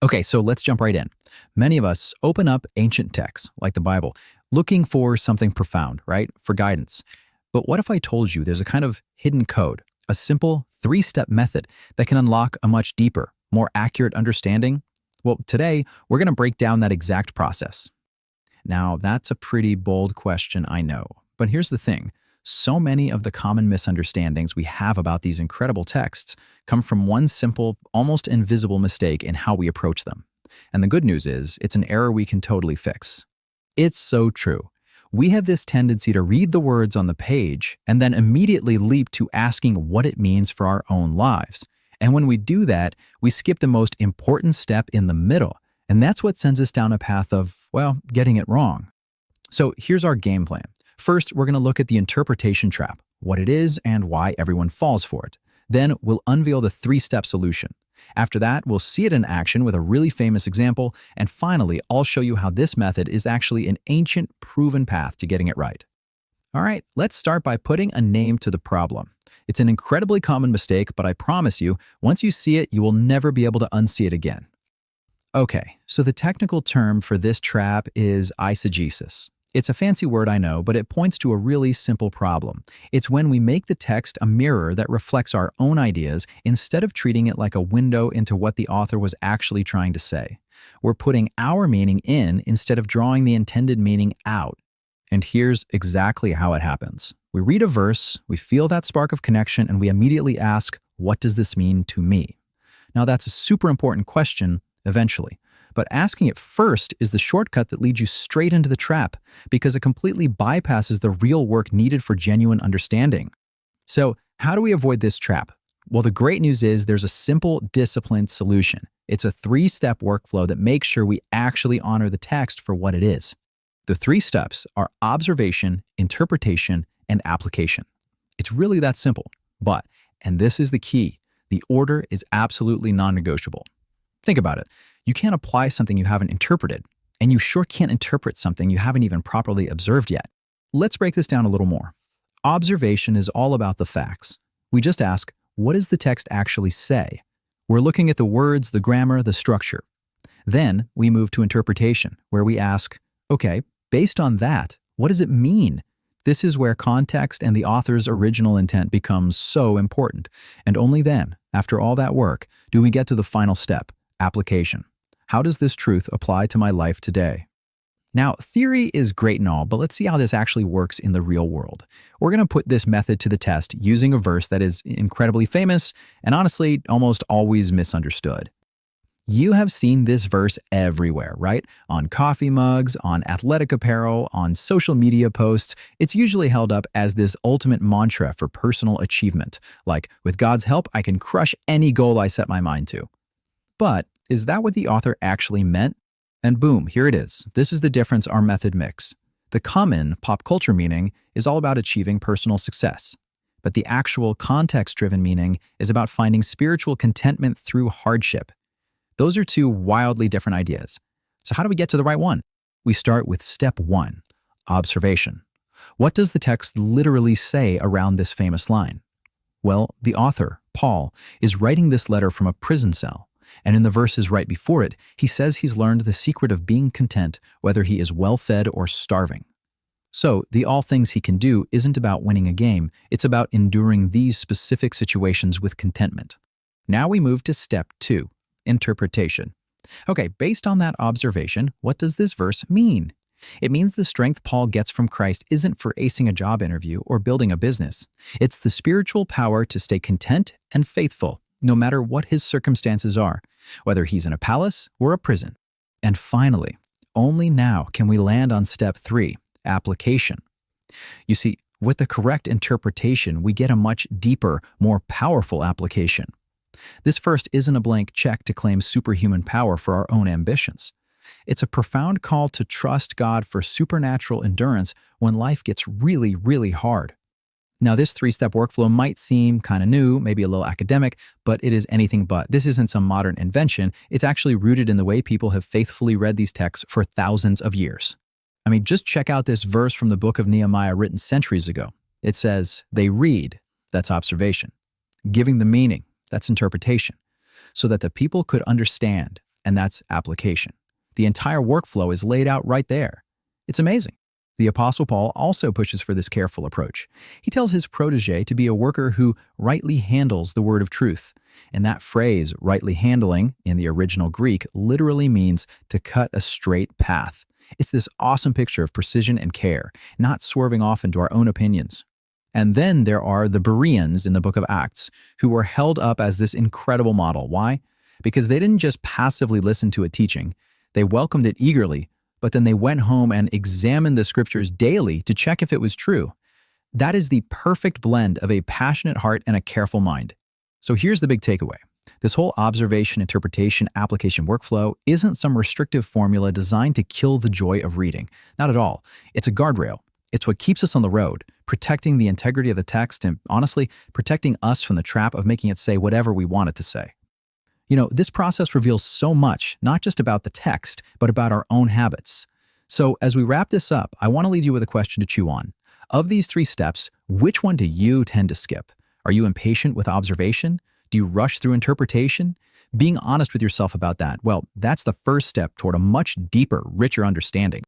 Okay, so let's jump right in. Many of us open up ancient texts, like the Bible, looking for something profound, right? For guidance. But what if I told you there's a kind of hidden code, a simple three-step method that can unlock a much deeper, more accurate understanding? Well, today, we're going to break down that exact process. Now, that's a pretty bold question, I know. But here's the thing. So many of the common misunderstandings we have about these incredible texts come from one simple, almost invisible mistake in how we approach them. And the good news is, it's an error we can totally fix. It's so true. We have this tendency to read the words on the page and then immediately leap to asking what it means for our own lives. And when we do that, we skip the most important step in the middle. And that's what sends us down a path of, well, getting it wrong. So here's our game plan. First, we're going to look at the interpretation trap, what it is and why everyone falls for it. Then we'll unveil the three-step solution. After that, we'll see it in action with a really famous example. And finally, I'll show you how this method is actually an ancient, proven path to getting it right. All right, let's start by putting a name to the problem. It's an incredibly common mistake, but I promise you, once you see it, you will never be able to unsee it again. Okay, so the technical term for this trap is eisegesis. It's a fancy word, I know, but it points to a really simple problem. It's when we make the text a mirror that reflects our own ideas instead of treating it like a window into what the author was actually trying to say. We're putting our meaning in instead of drawing the intended meaning out. And here's exactly how it happens. We read a verse, we feel that spark of connection, and we immediately ask, what does this mean to me? Now, that's a super important question eventually. But asking it first is the shortcut that leads you straight into the trap because it completely bypasses the real work needed for genuine understanding. So, how do we avoid this trap? Well, the great news is there's a simple, disciplined solution. It's a three-step workflow that makes sure we actually honor the text for what it is. The three steps are observation, interpretation, and application. It's really that simple. But, and this is the key, the order is absolutely non-negotiable. Think about it. You can't apply something you haven't interpreted, and you sure can't interpret something you haven't even properly observed yet. Let's break this down a little more. Observation is all about the facts. We just ask, what does the text actually say? We're looking at the words, the grammar, the structure. Then we move to interpretation, where we ask, okay, based on that, what does it mean? This is where context and the author's original intent becomes so important. And only then, after all that work, do we get to the final step, application. How does this truth apply to my life today? Now, theory is great and all, but let's see how this actually works in the real world. We're going to put this method to the test using a verse that is incredibly famous and honestly almost always misunderstood. You have seen this verse everywhere, right? On coffee mugs, on athletic apparel, on social media posts. It's usually held up as this ultimate mantra for personal achievement, like, with God's help, I can crush any goal I set my mind to. But is that what the author actually meant? And boom, here it is. This is the difference our method makes. The common pop culture meaning is all about achieving personal success. But the actual context-driven meaning is about finding spiritual contentment through hardship. Those are two wildly different ideas. So how do we get to the right one? We start with step one, observation. What does the text literally say around this famous line? Well, the author, Paul, is writing this letter from a prison cell. And in the verses right before it, he says he's learned the secret of being content, whether he is well-fed or starving. So, the all things he can do isn't about winning a game, it's about enduring these specific situations with contentment. Now we move to step two, interpretation. Okay, based on that observation, what does this verse mean? It means the strength Paul gets from Christ isn't for acing a job interview or building a business. It's the spiritual power to stay content and faithful, no matter what his circumstances are, whether he's in a palace or a prison. And finally, only now can we land on step three, application. You see, with the correct interpretation, we get a much deeper, more powerful application. This first isn't a blank check to claim superhuman power for our own ambitions. It's a profound call to trust God for supernatural endurance when life gets really, really hard. Now, this three-step workflow might seem kind of new, maybe a little academic, but it is anything but. This isn't some modern invention. It's actually rooted in the way people have faithfully read these texts for thousands of years. I mean, just check out this verse from the book of Nehemiah written centuries ago. It says, they read, that's observation. Giving the meaning, that's interpretation. So that the people could understand. and that's application. The entire workflow is laid out right there. It's amazing. The Apostle Paul also pushes for this careful approach. He tells his protege to be a worker who rightly handles the word of truth. And that phrase, rightly handling, in the original Greek, literally means to cut a straight path. It's this awesome picture of precision and care, not swerving off into our own opinions. And then there are the Bereans in the book of Acts, who were held up as this incredible model. Why? Because they didn't just passively listen to a teaching, they welcomed it eagerly, but then they went home and examined the scriptures daily to check if it was true. That is the perfect blend of a passionate heart and a careful mind. So here's the big takeaway. This whole observation, interpretation, application workflow isn't some restrictive formula designed to kill the joy of reading. Not at all. It's a guardrail. It's what keeps us on the road, protecting the integrity of the text and, honestly, protecting us from the trap of making it say whatever we want it to say. You know, this process reveals so much, not just about the text, but about our own habits. So as we wrap this up, I want to leave you with a question to chew on. Of these 3 steps, which one do you tend to skip? Are you impatient with observation? Do you rush through interpretation? Being honest with yourself about that, well, that's the first step toward a much deeper, richer understanding.